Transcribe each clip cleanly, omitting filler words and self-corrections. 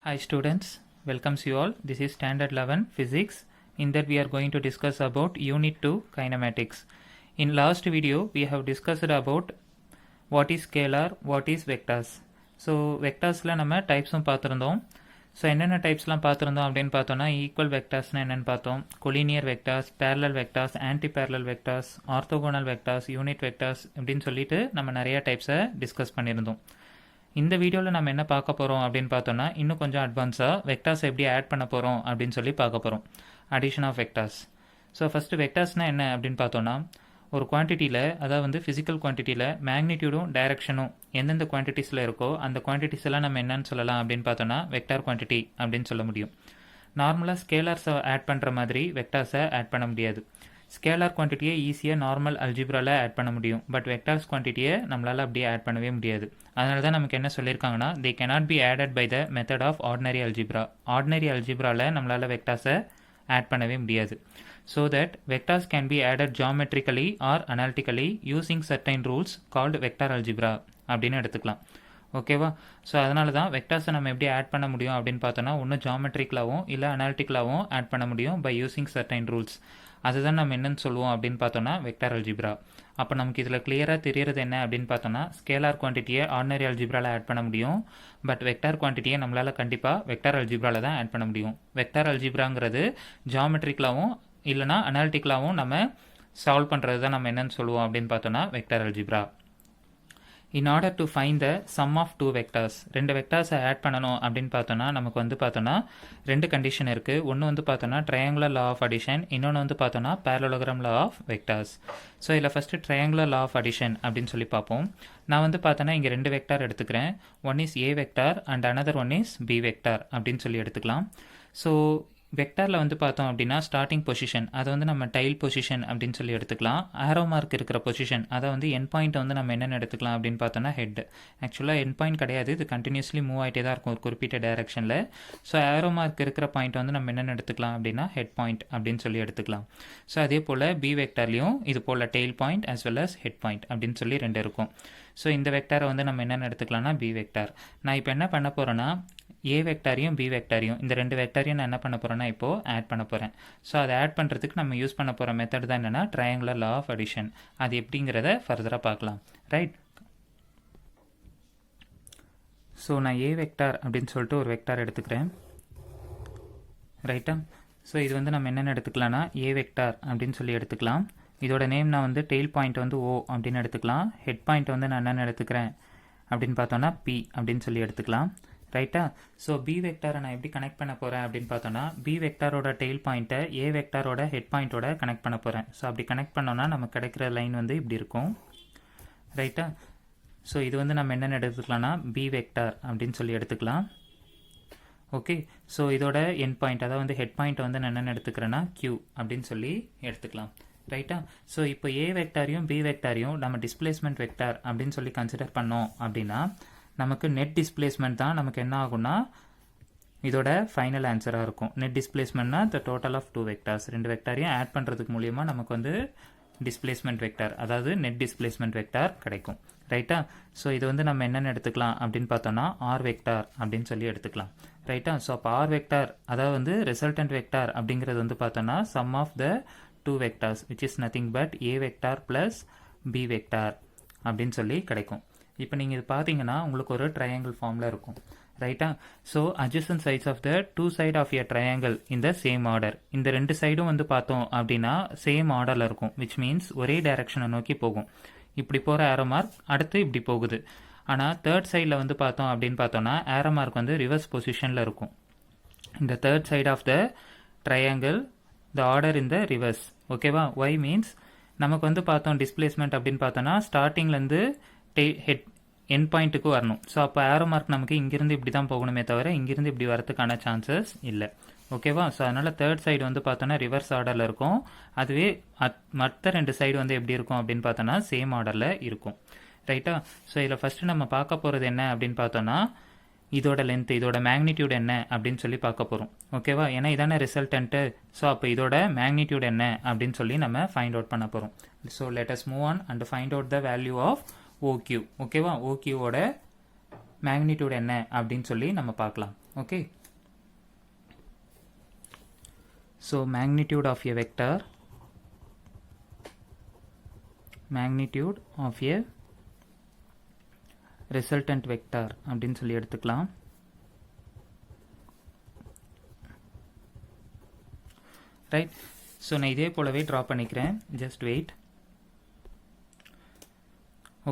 Hi students, welcomes you all. This is standard 11 physics. In that we are going to discuss about unit 2 kinematics. In last video we have discussed about what is scalar, what is vectors. So vectorsல நம்ம typesம் பார்த்திருந்தோம். So என்னென்ன டைப்ஸ்லாம் பார்த்துருந்தோம் அப்படின்னு பார்த்தோன்னா equal வெக்டார்ஸ்னு என்னென்னு பார்த்தோம், collinear vectors, parallel vectors, anti parallel vectors, orthogonal vectors, unit vectors இப்படின்னு சொல்லிட்டு நம்ம நிறைய டைப்ஸை டிஸ்கஸ் பண்ணியிருந்தோம். இந்த வீடியோவில் நம்ம என்ன பார்க்க போகிறோம் அப்படின்னு பார்த்தோன்னா இன்னும் கொஞ்சம் அட்வான்ஸாக வெக்டார்ஸ் எப்படி ஆட் பண்ண போகிறோம் அப்படின்னு சொல்லி பார்க்க போகிறோம், addition of vectors. So first வெக்டார்ஸ்னால் என்ன அப்படின்னு பார்த்தோன்னா ஒரு குவான்டிட்டியில், அதாவது வந்து ஃபிசிக்கல் குவான்டிட்டியில் மேக்னிடியூடும் டைரக்ஷனும் எந்தெந்த குவான்டிட்டிஸில் இருக்கோ அந்த குவான்டிட்டிஸ் எல்லாம் நம்ம என்னன்னு சொல்லலாம் அப்படின்னு பார்த்தோன்னா வெக்டார் குவான்டிட்டி அப்படின்னு சொல்ல முடியும். நார்மலாக ஸ்கேலார்ஸை ஆட் பண்ணுற மாதிரி வெக்டார்ஸை ஆட் பண்ண முடியாது. ஸ்கேலார் குவான்டிட்டியை ஈஸியாக நார்மல் அல்ஜிப்ராவில் ஆட் பண்ண முடியும், பட் வெக்டார்ஸ் குவான்டிட்டியை நம்மளால் அப்படியே ஆட் பண்ணவே முடியாது. அதனால தான் நமக்கு என்ன சொல்லியிருக்காங்கன்னா they cannot be added by the method of ordinary algebra. Ordinary அல்ஜிப்ராவில் நம்மளால் வெக்டார்ஸை ஆட் பண்ணவே முடியாது. So that vectors can be added geometrically or analytically using certain rules called vector algebra அப்படின்னு எடுத்துக்கலாம். ஓகேவா? ஸோ அதனால தான் வெக்டார்ஸை நம்ம எப்படி ஆட் பண்ண முடியும் அப்படின்னு பார்த்தோன்னா ஒன்று ஜாமெட்ரிக்கலாகவும் இல்லை அனாலிட்டிக்கலாகவும் ஆட் பண்ண முடியும் பை யூசிங் சர்டைன் ரூல்ஸ். அதுதான் நம்ம என்னன்னு சொல்லுவோம் அப்படின்னு பார்த்தோன்னா வெக்டார் அல்ஜிப்ரா. அப்போ நமக்கு இதில் கிளியராக தெரியறது என்ன அப்படின்னு பார்த்தோன்னா ஸ்கேலார் குவான்டிட்டியை ஆர்டினரி அல்ஜிப்ராவில் ஆட் பண்ண முடியும், பட் வெக்டார் குவான்டிட்டியை நம்மளால் கண்டிப்பாக வெக்டார் அல்ஜிப்ராவில் தான் ஆட் பண்ண முடியும். வெக்டார் அல்ஜிப்ராங்கிறது ஜாமெட்ரிக்கலாகவும் இல்லைனா அனாலிட்டிக்கலாகவும் நம்ம சால்வ் பண்ணுறது தான் நம்ம என்னன்னு சொல்லுவோம் அப்படின்னு பார்த்தோன்னா vector algebra. In order to find the sum of two vectors, ரெண்டு வெக்டார்ஸை ஆட் பண்ணணும் அப்படின்னு பார்த்தோன்னா நமக்கு வந்து பார்த்தோன்னா ரெண்டு கண்டிஷன் இருக்குது. ஒன்று வந்து பார்த்தோன்னா ட்ரையாங்குலர் லா ஆஃப் அடிஷன், இன்னொன்று வந்து பார்த்தோன்னா parallelogram law of vectors. So இதில் first triangular law of addition அப்படின்னு சொல்லி பார்ப்போம். நான் வந்து பார்த்தோன்னா இங்கே ரெண்டு வெக்டார் எடுத்துக்கிறேன். One is A vector and another one is B vector அப்படின்னு சொல்லி எடுத்துக்கலாம். ஸோ வெக்டாரில் வந்து பார்த்தோம் அப்படின்னா ஸ்டார்டிங் பொசிஷன் அதை வந்து நம்ம டைல் பொசிஷன் அப்படின்னு சொல்லி எடுத்துக்கலாம். ஆரோ மார்க் இருக்கிற பொசிஷன் அதை வந்து என் பாயிண்ட் வந்து நம்ம என்னென்னு எடுத்துக்கலாம் அப்படின்னு பார்த்தோன்னா ஹெட். ஆக்சுவலாக என் பாயிண்ட் கிடையாது, இது கண்டினியூஸ்லி மூவ் ஆகிட்டே தான் இருக்கும் ஒரு குறிப்பிட்ட டைரக்ஷனில். ஸோ ஆரோ மார்க் இருக்கிற பாயிண்ட் வந்து நம்ம என்னென்னு எடுத்துக்கலாம் அப்படின்னா ஹெட் பாயிண்ட் அப்படின்னு சொல்லி எடுத்துக்கலாம். ஸோ அதே போல் பி வெக்டார்லையும் இது போல் tail point as well as head point அப்படின்னு சொல்லி ரெண்டு இருக்கும். ஸோ இந்த வெக்டாரை வந்து நம்ம என்னென்னு எடுத்துக்கலாம்னா பி வெக்டார். நான் இப்போ என்ன பண்ண போகிறேன்னா ஏ வெக்டாரையும் பி வெக்டாரையும் இந்த ரெண்டு வெக்டாரையும் நான் என்ன பண்ண போகிறேன்னா இப்போது ஆட் பண்ண போகிறேன். ஸோ அதை ஆட் பண்ணுறதுக்கு நம்ம யூஸ் பண்ண போகிற மெத்தட் தான் என்னென்னா ட்ரையாங்குலர் லா ஆஃப் அடிஷன். அது எப்படிங்கிறத ஃபர்தராக பார்க்கலாம். ரைட். ஸோ நான் ஏ வெக்டார் அப்படின்னு சொல்லிட்டு ஒரு வெக்டார் எடுத்துக்கிறேன். ரைட்டா? ஸோ இது வந்து நம்ம என்னென்னு எடுத்துக்கலாம்னா ஏ வெக்டார் அப்படின்னு சொல்லி எடுத்துக்கலாம். இதோட நேம் நான் வந்து டெய்ல் பாயிண்ட் வந்து ஓ அப்படின்னு எடுத்துக்கலாம். ஹெட் பாயிண்ட் வந்து நான் என்னென்னு எடுத்துக்கிறேன் அப்படின்னு பார்த்தோன்னா பி அப்படின்னு சொல்லி எடுத்துக்கலாம். ரைட்டா? ஸோ பி வெக்டாரை நான் எப்படி கனெக்ட் பண்ண போகிறேன் அப்படின்னு பார்த்தோன்னா பி வெக்டாரோட டெய்ல் பாயிண்ட்டை ஏ வெக்டாரோட ஹெட் பாயிண்ட்டோட கனெக்ட் பண்ண போகிறேன். ஸோ அப்படி கனெக்ட் பண்ணோன்னா நமக்கு கிடைக்கிற லைன் வந்து இப்படி இருக்கும். ரைட்டா? ஸோ இது வந்து நம்ம என்னென்னு எடுத்துக்கலாம்னா பி வெக்டார் அப்படின்னு சொல்லி எடுத்துக்கலாம். ஓகே. ஸோ இதோட என் பாயிண்ட் அதாவது வந்து ஹெட் பாயிண்ட் வந்து நான் என்னென்னு எடுத்துக்கிறேன்னா கியூ அப்படின்னு சொல்லி எடுத்துக்கலாம். ரைட்டா? ஸோ இப்போ ஏ வெக்டாரையும் பி வெக்டாரையும் நம்ம டிஸ்பிளேஸ்மெண்ட் வெக்டார் அப்படின்னு சொல்லி கன்சிடர் பண்ணோம் அப்படின்னா நமக்கு நெட் டிஸ்பிளேஸ்மெண்ட் தான் நமக்கு என்ன ஆகும்னா இதோட ஃபைனல் ஆன்சராக இருக்கும். நெட் டிஸ்பிளேஸ்மெண்ட்னா the total of two vectors. ரெண்டு வெக்டாரையும் ஆட் பண்ணுறதுக்கு மூலியமாக நமக்கு வந்து டிஸ்பிளேஸ்மெண்ட் வெக்டார் அதாவது நெட் டிஸ்பிளேஸ்மெண்ட் வெக்டார் கிடைக்கும். ரைட்டா? ஸோ இது வந்து நம்ம என்னென்னு எடுத்துக்கலாம் அப்படின்னு பார்த்தோன்னா ஆர் வெக்டார் அப்படின்னு சொல்லி எடுத்துக்கலாம். ரைட்டா? ஸோ அப்போ ஆர் வெக்டார் அதாவது வந்து ரிசல்டன்ட் வெக்டார் அப்படிங்கிறது வந்து பார்த்தோன்னா sum of the two vectors which is nothing but a vector plus b vector அப்படின்னு சொல்லி கிடைக்கும். இப்போ நீங்கள் இது பார்த்தீங்கன்னா உங்களுக்கு ஒரு ட்ரையாங்கிள் ஃபார்மில் இருக்கும். ரைட்டா? So adjacent sides of the two side of a triangle in the same order. இந்த ரெண்டு சைடும் வந்து பார்த்தோம் அப்படின்னா சேம் ஆர்டரில் இருக்கும், which means ஒரே டைரக்ஷனை நோக்கி போகும். இப்படி போகிற ஆரோ மார்க் அடுத்து இப்படி போகுது. ஆனால் தேர்ட் சைடில் வந்து பார்த்தோம் அப்படின்னு பார்த்தோன்னா ஆரோ மார்க் வந்து ரிவர்ஸ் பொசிஷனில் இருக்கும். இந்த third side of the triangle the order in the reverse. ஓகேவா? y மீன்ஸ் நமக்கு வந்து பார்த்தோம் டிஸ்பிளேஸ்மெண்ட் அப்படின்னு பார்த்தோன்னா ஸ்டார்டிங்லேருந்து ஹெட் என் பாயிண்ட்டுக்கு வரணும். ஸோ அப்போ ஆரோ மார்க் நமக்கு இங்கிருந்து இப்படி தான் போகணுமே தவிர இங்கிருந்து இப்படி வரதுக்கான சான்சஸ் இல்லை. ஓகேவா? ஸோ அதனால் தேர்ட் சைடு வந்து பார்த்தோன்னா ரிவர்ஸ் ஆர்டரில் இருக்கும். அதுவே மற்ற ரெண்டு சைடு வந்து எப்படி இருக்கும் அப்படின்னு பார்த்தோன்னா சேம் ஆர்டரில் இருக்கும். ரைட்டா? ஸோ இதில் ஃபஸ்ட்டு நம்ம பார்க்க போகிறது என்ன அப்படின்னு பார்த்தோன்னா இதோட லென்த் இதோட மேக்னிடியூட் என்ன அப்படின்னு சொல்லி பார்க்க போகிறோம். ஓகேவா? ஏன்னா இதான ரிசல்டன்ட்டு. ஸோ அப்போ இதோட மேக்னிடியூட் என்ன அப்படின்னு சொல்லி நம்ம ஃபைண்ட் அவுட் பண்ண போகிறோம். So let us move on and find out the value of OQ. ஓகேவா? ஓக்யூவோட மேக்னிடியூட் என்ன அப்படின்னு சொல்லி நம்ம பார்க்கலாம். Okay, so magnitude of a vector, magnitude of a resultant vector அப்படின்னு சொல்லி எடுத்துக்கலாம். ரைட், ஸோ நான் இதே போலவே ட்ரா பண்ணிக்கிறேன். Just wait.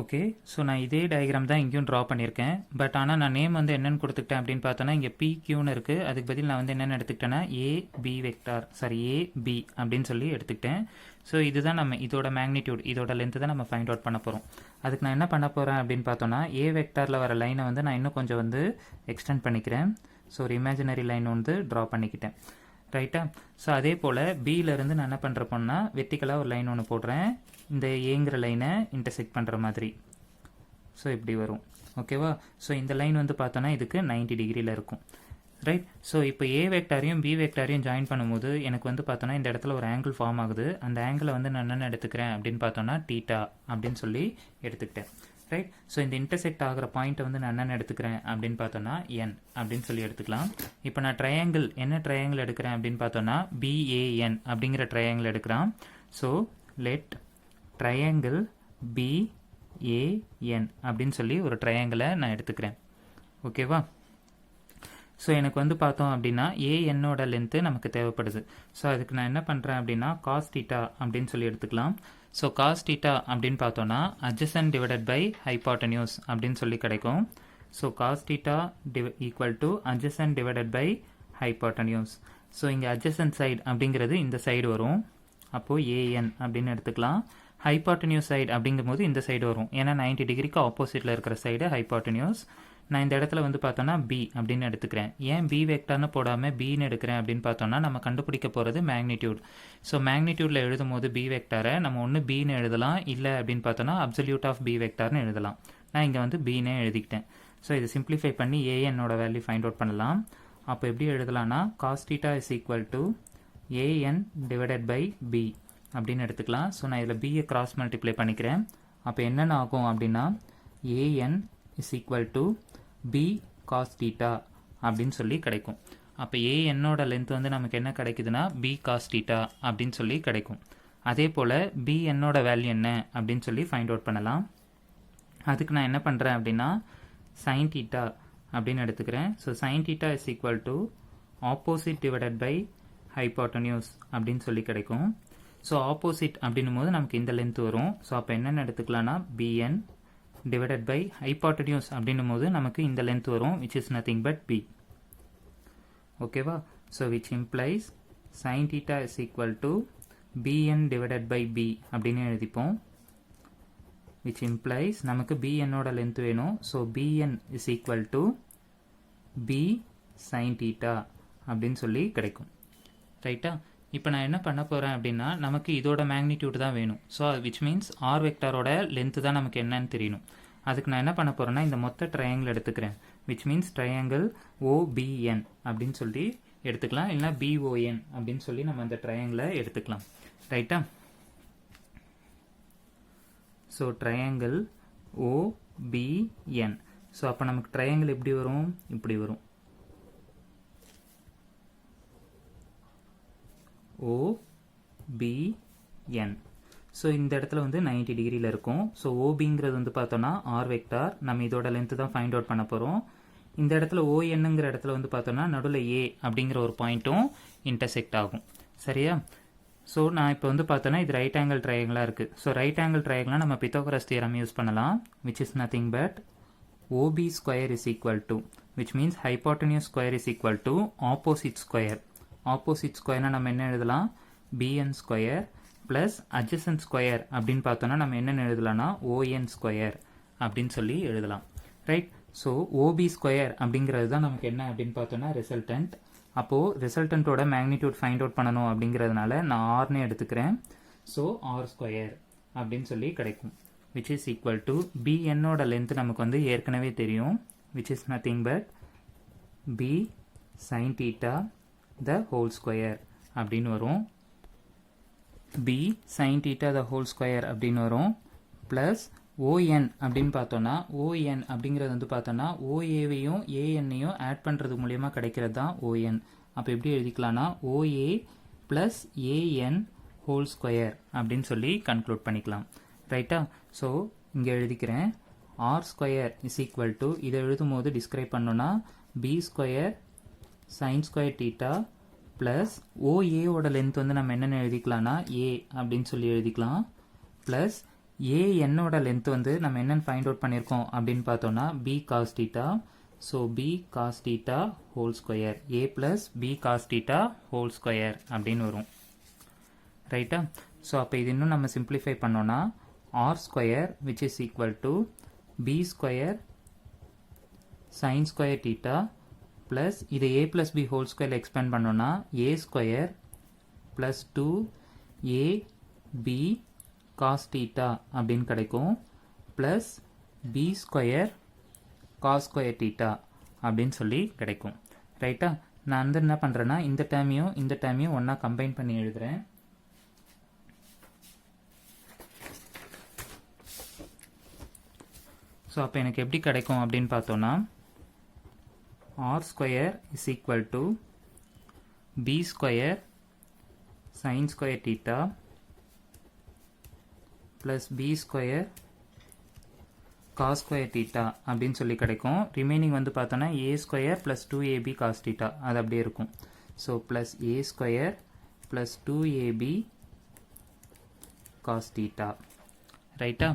ஓகே, ஸோ நான் இதே டயக்ராம் தான் இங்கேயும் ட்ரா பண்ணியிருக்கேன். பட் ஆனால் நான் நேம் வந்து என்னென்னு கொடுத்துக்கிட்டேன் அப்படின்னு பார்த்தோன்னா இங்கே PQன்னு இருக்குது. அதுக்கு பதில் நான் வந்து என்னென்னு எடுத்துக்கிட்டேன்னா AB வெக்டார், சாரி AB அப்படின்னு சொல்லி எடுத்துக்கிட்டேன். ஸோ இதுதான் நம்ம இதோட மேக்னிடியூட், இதோட லென்த்து தான் நம்ம ஃபைண்ட் அவுட் பண்ண போகிறோம். அதுக்கு நான் என்ன பண்ண போகிறேன் அப்படின்னு பார்த்தோன்னா A வெக்டாரில் வர லைனை வந்து நான் இன்னும் கொஞ்சம் வந்து எக்ஸ்டெண்ட் பண்ணிக்கிறேன். ஸோ ஒரு இமேஜினரி லைன் வந்து ட்ரா பண்ணிக்கிட்டேன். ரைட்டா? ஸோ அதே போல் பியிலேருந்து நான் என்ன பண்ணுறப்போன்னா வெர்டிக்கலாக ஒரு லைன் ஒன்று போடுறேன். இந்த ஏங்கிற லைனை இன்டர்செக்ட் பண்ணுற மாதிரி. ஸோ இப்படி வரும். ஓகேவா? ஸோ இந்த லைன் வந்து பார்த்தோன்னா இதுக்கு 90 டிகிரியில் இருக்கும். ரைட்? ஸோ இப்போ A வெக்டாரையும் B வெக்டாரையும் ஜாயின் பண்ணும்போது எனக்கு வந்து பார்த்தோன்னா இந்த இடத்துல ஒரு ஆங்கிள் ஃபார்ம் ஆகுது. அந்த ஆங்கிளை வந்து நான் என்னென்ன எடுத்துக்கிறேன் அப்படின்னு பார்த்தோன்னா தீட்டா அப்படின்னு சொல்லி எடுத்துக்கிட்டேன். ரைட்? ஸோ இந்த இன்டர்செக்ட் ஆகிற பாயிண்ட்டை வந்து நான் என்னென்ன எடுத்துக்கிறேன் அப்படின்னு பார்த்தோன்னா N அப்படின்னு சொல்லி எடுத்துக்கலாம். இப்போ நான் ட்ரையாங்கிள், என்ன ட்ரையாங்கிள் எடுக்கிறேன் அப்படின்னு பார்த்தோன்னா BAN அப்படிங்கிற ட்ரையாங்கிள் எடுக்கிறேன். ஸோ லெட் ட்ரையாங்கிள் BAN அப்படின்னு சொல்லி ஒரு ட்ரையாங்கிளை நான் எடுத்துக்கிறேன். ஓகேவா? ஸோ எனக்கு வந்து பார்த்தோம் அப்படின்னா ஏஎன்னோட லென்த்து நமக்கு தேவைப்படுது. ஸோ அதுக்கு நான் என்ன பண்ணுறேன் அப்படின்னா காஸ் தீட்டா அப்படின்னு சொல்லி எடுத்துக்கலாம். ஸோ காஸ் தீட்டா அப்படின்னு பார்த்தோன்னா அட்ஜசன்ட் டிவைடட் பை ஹைபாட்டனியூஸ் அப்படின்னு சொல்லி கிடைக்கும். So cos theta equal to adjacent divided by hypotenuse. So இங்கே அட்ஜசன்ட் சைடு அப்படிங்கிறது இந்த சைடு வரும். அப்போது ஏஎன் அப்படின்னு எடுத்துக்கலாம். ஹைபாட்டனியூஸ் சைடு அப்படிங்கும்போது இந்த சைடு வரும். ஏன்னா 90 டிகிரிக்கு ஆப்போசிட்டில் இருக்கிற சைடு ஹைபாட்டனியூஸ். நான் இந்த இடத்துல வந்து பார்த்தோன்னா B அப்படின்னு எடுத்துக்கிறேன். ஏன் B வெக்டார்னு போடாமல் Bன்னு எடுக்கிறேன் அப்படின்னு பார்த்தோன்னா நம்ம கண்டுபிடிக்க போகிறது மேக்னிடியூட். ஸோ மேக்னிடியூடில் எழுதும் போது B வெக்டாரை நம்ம ஒன்று Bன்னு எழுதலாம், இல்லை அப்படின்னு பார்த்தோன்னா அப்சல்யூட் ஆஃப் B வெக்டார்னு எழுதலாம். நான் இங்கே வந்து Bன்னே எழுதிக்கிட்டேன். ஸோ இதை சிம்பிளிஃபை பண்ணி ஏஎன்னோட வேல்யூ ஃபைண்ட் அவுட் பண்ணலாம். அப்போ எப்படி எழுதலாம்னா cos theta is equal to AN divided by B அப்படின்னு எடுத்துக்கலாம். ஸோ நான் இதில் Bயை கிராஸ் மல்டிப்ளை பண்ணிக்கிறேன். அப்போ என்னென்ன ஆகும் அப்படின்னா a n is equal to B cos theta அப்படின்னு சொல்லி கிடைக்கும். அப்போ ஏஎன்னோட லென்த் வந்து நமக்கு என்ன கிடைக்குதுன்னா B cos theta அப்படின்னு சொல்லி கிடைக்கும். அதே போல் BNோட வேல்யூ என்ன அப்படின்னு சொல்லி ஃபைண்ட் அவுட் பண்ணலாம். அதுக்கு நான் என்ன பண்ணுறேன் அப்படின்னா sin theta அப்படின்னு எடுத்துக்கிறேன். So sin theta is equal to opposite divided by hypotenuse அப்படின்னு சொல்லி கிடைக்கும். ஸோ ஆப்போசிட் அப்படின்னும் போது நமக்கு இந்த லென்த் வரும். ஸோ அப்போ என்னென்னு எடுத்துக்கலாம்னா BN divided by hypotenuse அப்படின்னும் போது நமக்கு இந்த லென்த் வரும், which is nothing but B. ஓகேவா? So which implies sin theta is equal to BN divided by B அப்படின்னு எழுதிப்போம். which implies நமக்கு BNோட லென்த் வேணும். So BN is equal to B sin theta அப்படின்னு சொல்லி கிடைக்கும். ரைட்டா? இப்போ நான் என்ன பண்ண போகிறேன் அப்படின்னா நமக்கு இதோட மேக்னிடியூட் தான் வேணும். ஸோ விச் மீன்ஸ் ஆர் வெக்டாரோட லென்த்து தான் நமக்கு என்னன்னு தெரியணும். அதுக்கு நான் என்ன பண்ண போகிறேன்னா இந்த மொத்த ட்ரையாங்கிள் எடுத்துக்கிறேன். விச் மீன்ஸ் ட்ரையாங்கிள் OBN அப்படின்னு சொல்லி எடுத்துக்கலாம், இல்லைனா BON அப்படின்னு சொல்லி நம்ம அந்த ட்ரையாங்கிளை எடுத்துக்கலாம். ரைட்டா? So triangle OBN. ஸோ அப்போ நமக்கு ட்ரையாங்கிள் எப்படி வரும்? இப்படி வரும். OBN. ஸோ இந்த இடத்துல வந்து 90 டிகிரியில் இருக்கும். ஸோ ஓபிங்கிறது வந்து பார்த்தோன்னா ஆர் வெக்டார், நம்ம இதோட லென்த்து தான் ஃபைண்ட் அவுட் பண்ண போகிறோம். இந்த இடத்துல ONங்கிற இடத்துல வந்து பார்த்தோன்னா நடுவில் A அப்படிங்கிற ஒரு பாயிண்ட்டும் இன்டர்செக்ட் ஆகும். சரியா? ஸோ நான் இப்போ வந்து பார்த்தோன்னா இது ரைட் ஆங்கிள் ட்ரையாங்கிளாக இருக்குது. ஸோ ரைட் ஆங்கிள் ட்ரையாங்கிளாக நம்ம பித்தாகரஸ் தியரம் யூஸ் பண்ணலாம். Which is nothing but OB square is equal to, which means hypotenuse square is equal to opposite square. Opposite ஸ்கொயர்னா நம்ம என்ன எழுதலாம்? BN square plus adjacent square அப்படின்னு பார்த்தோன்னா நம்ம என்னென்னு எழுதலாம்னா ON ஸ்கொயர் அப்படின்னு சொல்லி எழுதலாம். ரைட்? ஸோ OB ஸ்கொயர் அப்படிங்கிறது தான் நமக்கு என்ன அப்படின்னு பார்த்தோன்னா ரிசல்டன்ட். அப்போது ரிசல்டன்ட்டோட மேக்னிடியூட் ஃபைண்ட் அவுட் பண்ணணும் அப்படிங்கிறதுனால நான் ஆர்னே எடுத்துக்கிறேன். ஸோ ஆர் ஸ்கொயர் அப்படின்னு சொல்லி கிடைக்கும். விச் இஸ் ஈக்குவல் டு BNோட லென்த் நமக்கு வந்து ஏற்கனவே தெரியும். Which is nothing but B sin theta the whole square அப்படின்னு வரும். B sin theta the whole square அப்படின்னு வரும். ப்ளஸ் ON அப்படின்னு பார்த்தோன்னா ON அப்படிங்கிறது வந்து பார்த்தோன்னா OAவையும் ANனையும் ஆட் பண்ணுறது மூலியமாக கிடைக்கிறது தான் ON. அப்போ எப்படி எழுதிக்கலாம்னா OA plus AN whole square அப்படின்னு சொல்லி கன்க்ளூட் பண்ணிக்கலாம். ரைட்டா? ஸோ இங்கே எழுதிக்கிறேன் R square is equal to, இதை எழுதும் போது டிஸ்கிரைப் பண்ணோன்னா B square sine square theta plus OAவோட லென்த் வந்து நம்ம என்னென்னு எழுதிக்கலாம்னா A அப்படின்னு சொல்லி எழுதிக்கலாம். ப்ளஸ் என்னோட லென்த் வந்து நம்ம என்னென்னு ஃபைண்ட் அவுட் பண்ணியிருக்கோம் அப்படின்னு பார்த்தோன்னா B cos theta. So B cos theta whole square A plus B cos theta whole square அப்படின்னு வரும். ரைட்டா? ஸோ அப்போ இது இன்னும் நம்ம சிம்பிளிஃபை பண்ணோன்னா R square which is equal to B square sine square theta plus இதை A plus B whole square expand பண்ணோன்னா A square plus 2AB cos theta அப்படின்னு கிடைக்கும் plus B square cos square theta அப்படின்னு சொல்லி கிடைக்கும். ரைட்டா? நான் வந்து என்ன பண்ணுறேன்னா இந்த டேர்மையும் ஒன்றா கம்பைன் பண்ணி எழுதுகிறேன். ஸோ அப்போ எனக்கு எப்படி கிடைக்கும் அப்படின்னு பார்த்தோன்னா R square is equal to B square sine square theta plus B square cos square theta அப்படின்னு சொல்லி கிடைக்கும். ரிமைனிங் வந்து பார்த்தோன்னா A square plus 2AB cos theta அது அப்படியே இருக்கும். So plus A square plus 2AB cos theta. ரைட்டா?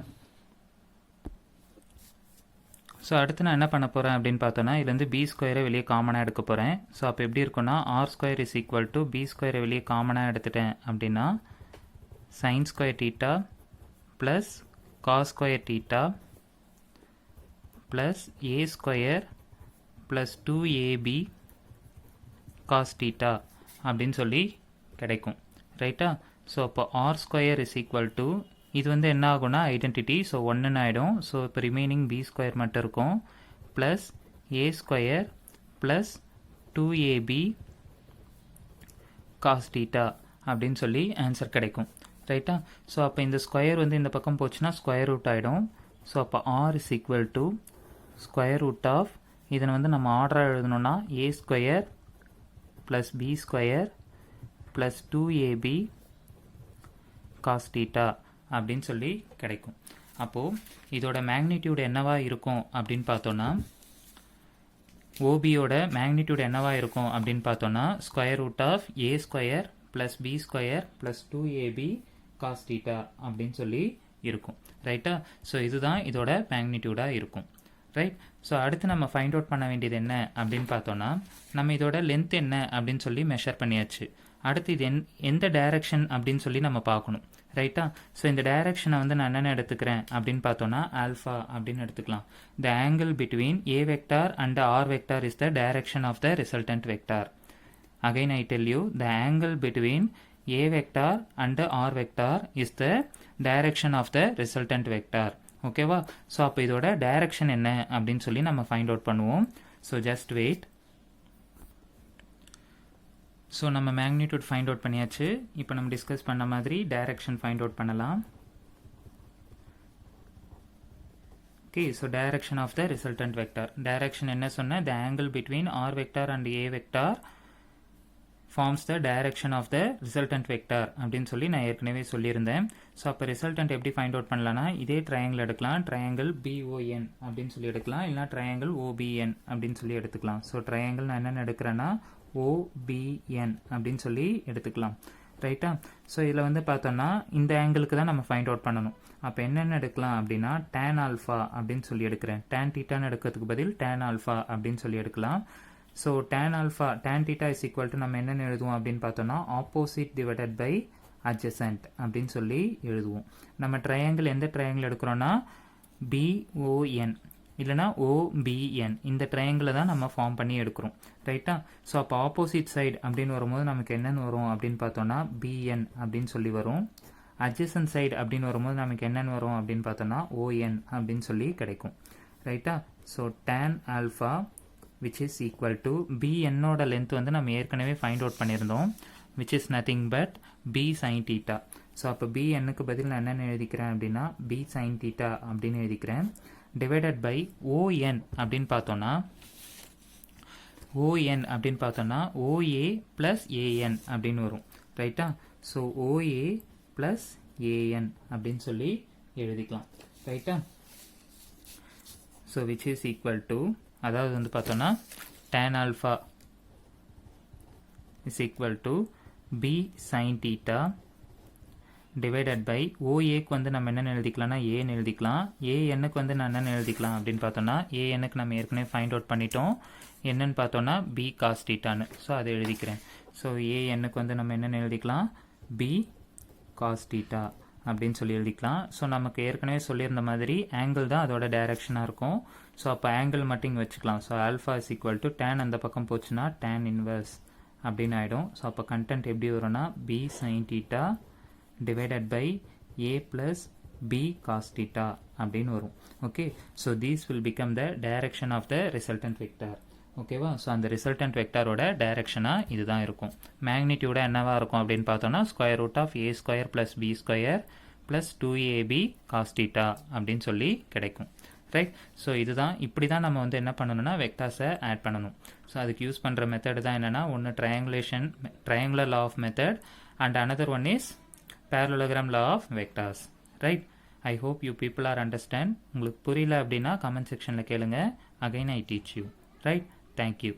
So அடுத்து நான் என்ன பண்ண போகிறேன் அப்படின்னு பார்த்தோன்னா இதுலேருந்து B ஸ்கொயரை வெளியே காமனாக எடுக்க போகிறேன். ஸோ அப்போ எப்படி இருக்குன்னா R square is equal to B ஸ்கொயரை வெளியே காமனாக எடுத்துட்டேன் அப்படின்னா sine square theta plus cos square theta plus A square plus 2AB cos theta அப்படின்னு சொல்லி கிடைக்கும். ரைட்டா? ஸோ அப்போ R square is equal to, இது வந்து என்ன ஆகும்னா ஐடென்டிட்டி, ஸோ 1ன்னு ஆகிடும். ஸோ இப்போ ரிமைனிங் B ஸ்கொயர் மட்டும் இருக்கும் plus A square plus 2AB cos theta அப்படின்னு சொல்லி ஆன்சர் கிடைக்கும். ரைட்டா? ஸோ அப்போ இந்த ஸ்கொயர் வந்து இந்த பக்கம் போச்சுன்னா ஸ்கொயர் ரூட் ஆகிடும். ஸோ அப்போ R is equal to square root of, இதனை வந்து நம்ம ஆர்டராக எழுதணும்னா A square plus B square plus 2AB cos theta அப்படின்னு சொல்லி கிடைக்கும். அப்போது இதோட மேக்னிடியூட் என்னவா இருக்கும் அப்படின்னு பார்த்தோன்னா ஓபியோட மேக்னிடியூட் என்னவா இருக்கும் அப்படின்னு பார்த்தோன்னா square root of A square plus B square plus 2AB cos theta அப்படின்னு சொல்லி இருக்கும். ரைட்டா? ஸோ இதுதான் இதோட மேக்னிடியூடாக இருக்கும். ரைட்? ஸோ அடுத்து நம்ம ஃபைண்ட் அவுட் பண்ண வேண்டியது என்ன அப்படின்னு பார்த்தோன்னா நம்ம இதோட லென்த் என்ன அப்படின்னு சொல்லி மெஷர் பண்ணியாச்சு. அடுத்து இது எந்த டைரக்ஷன் அப்படின்னு சொல்லி நம்ம பார்க்கணும். ரைட்டா? ஸோ இந்த டைரக்ஷனை வந்து நான் என்னென்ன எடுத்துக்கிறேன் அப்படின்னு பார்த்தோன்னா ஆல்ஃபா அப்படின்னு எடுத்துக்கலாம். The angle between A vector and R vector is the direction of the resultant vector. Again I tell you, the angle between A vector and R vector is the direction of the resultant vector. ஓகேவா? So அப்போ இதோட direction என்ன அப்படின்னு சொல்லி நம்ம find out பண்ணுவோம். So just wait. So நம்ம magnitude find out பண்ணியாச்சு. இப்போ நம்ம டிஸ்கஸ் பண்ண மாதிரி டைரக்ஷன் ஃபைண்ட் அவுட் பண்ணலாம். Okay, so direction of the resultant vector. Direction என்ன சொன்னேன்? The angle between R vector and A vector forms the direction of the resultant vector அப்படின்னு சொல்லி நான் ஏற்கனவே சொல்லியிருந்தேன். ஸோ அப்போ ரிசல்டன்ட் எப்படி ஃபைண்ட் அவுட் பண்ணலான்னா இதே ட்ரையாங்கிள் எடுக்கலாம். ட்ரையாங்கிள் BON அப்படின்னு சொல்லி எடுக்கலாம், இல்லைனா ட்ரையாங்கிள் OBN அப்படின்னு சொல்லி எடுத்துக்கலாம். ஸோ ட்ரையாங்கிள் நான் என்னென்ன எடுக்கிறேன்னா OBN அப்படின்னு சொல்லி எடுத்துக்கலாம். ரைட்டா? ஸோ இதில் வந்து பார்த்தோன்னா இந்த ஆங்கிளுக்கு தான் நம்ம ஃபைண்ட் அவுட் பண்ணணும். அப்போ என்னென்ன எடுக்கலாம் அப்படின்னா tan ஆல்ஃபா அப்படின்னு சொல்லி எடுக்கிறேன். tan தீட்டான்னு எடுக்கிறதுக்கு பதில் tan ஆல்ஃபா அப்படின்னு சொல்லி எடுக்கலாம். So tan theta is equal to நம்ம என்னென்னு எழுதுவோம் அப்படின்னு பார்த்தோன்னா ஆப்போசிட் டிவைடட் பை adjacent அப்படின்னு சொல்லி எழுதுவோம். நம்ம ட்ரையாங்கிள் எந்த ட்ரையாங்கிள் எடுக்கிறோன்னா BON இல்லைனா OBN, இந்த ட்ரையாங்கிளை தான் நம்ம ஃபார்ம் பண்ணி எடுக்கிறோம். ரைட்டா? ஸோ அப்போ ஆப்போசிட் சைடு அப்படின்னு வரும்போது நமக்கு என்னென்னு வரும் அப்படின்னு பார்த்தோன்னா BN அப்படின்னு சொல்லி வரும். adjacent சைடு அப்படின்னு வரும்போது நமக்கு என்னென்னு வரும் அப்படின்னு பார்த்தோன்னா ON அப்படின்னு சொல்லி கிடைக்கும். ரைட்டா? So tan alpha which is equal to BN ஓட லென்த் வந்து நம்ம ஏற்கனவே ஃபைண்ட் அவுட் பண்ணியிருந்தோம், which is nothing but B sin theta. So அப்போ பிஎன்னுக்கு பதில் நான் என்னென்னு எழுதிக்கிறேன் அப்படின்னா பி சைன் தீட்டா அப்படின்னு எழுதிக்கிறேன். டிவைடட் பை ஓஎன் அப்படின்னு பார்த்தோன்னா ஓஏ ப்ளஸ் ஏஎன் அப்படின்னு வரும். ரைட்டா? ஸோ ஓஏ ப்ளஸ் ஏஎன் அப்படின்னு சொல்லி எழுதிக்கலாம். ரைட்டா? So which is equal to, அதாவது வந்து பார்த்தோன்னா tan alpha is equal to B sine theta divided by ஓஏக்கு வந்து நம்ம என்னென்னு எழுதிக்கலாம்னா ஏன்னு எழுதிக்கலாம். ஏஎன்னுக்கு வந்து நான் என்னென்னு எழுதிக்கலாம் அப்படின்னு பார்த்தோன்னா ஏஎன்னுக்கு நம்ம ஏற்கனவே ஃபைண்ட் அவுட் பண்ணிட்டோம். என்னன்னு பார்த்தோன்னா பி காஸ் தீட்டான்னு. ஸோ அதை எழுதிக்கிறேன். ஸோ ஏஎன்னுக்கு வந்து நம்ம என்னென்னு எழுதிக்கலாம் பி காஸ் தீட்டா அப்படின்னு சொல்லி எழுதிக்கலாம். ஸோ நமக்கு ஏற்கனவே சொல்லியிருந்த மாதிரி ஆங்கிள் தான் அதோட டைரக்ஷனாக இருக்கும். ஸோ அப்போ ஆங்கிள் மட்டும் இங்கே வச்சுக்கலாம். So alpha is equal to tan அந்த பக்கம் போச்சுன்னா டேன் இன்வர்ஸ் அப்படின்னு ஆகிடும். ஸோ அப்போ கண்டென்ட் எப்படி வரும்னா B sine theta divided by a plus b cos theta அப்படின்னு வரும். Okay, so these will become the direction of the resultant vector. ஓகேவா? ஸோ அந்த ரிசல்டன்ட் வெக்டாரோட டைரக்ஷனாக இதுதான் இருக்கும். மேக்னிடியூட என்னவா இருக்கும் அப்படின்னு பார்த்தோன்னா square root of A square plus B square plus 2ab cos theta அப்படின்னு சொல்லி கிடைக்கும். ரைட்? ஸோ இதுதான், இப்படி தான் நம்ம வந்து என்ன பண்ணணும்னா வெக்டார்ஸை ஆட் பண்ணணும். ஸோ அதுக்கு யூஸ் பண்ணுற மெத்தட் தான் என்னென்னா ஒன்று triangular law of method and another one is parallelogram law of vectors. Right? I hope you people are understand. உங்களுக்கு புரியல அப்படின்னா comment sectionல கேளுங்க. Again I teach you. Right? Thank you.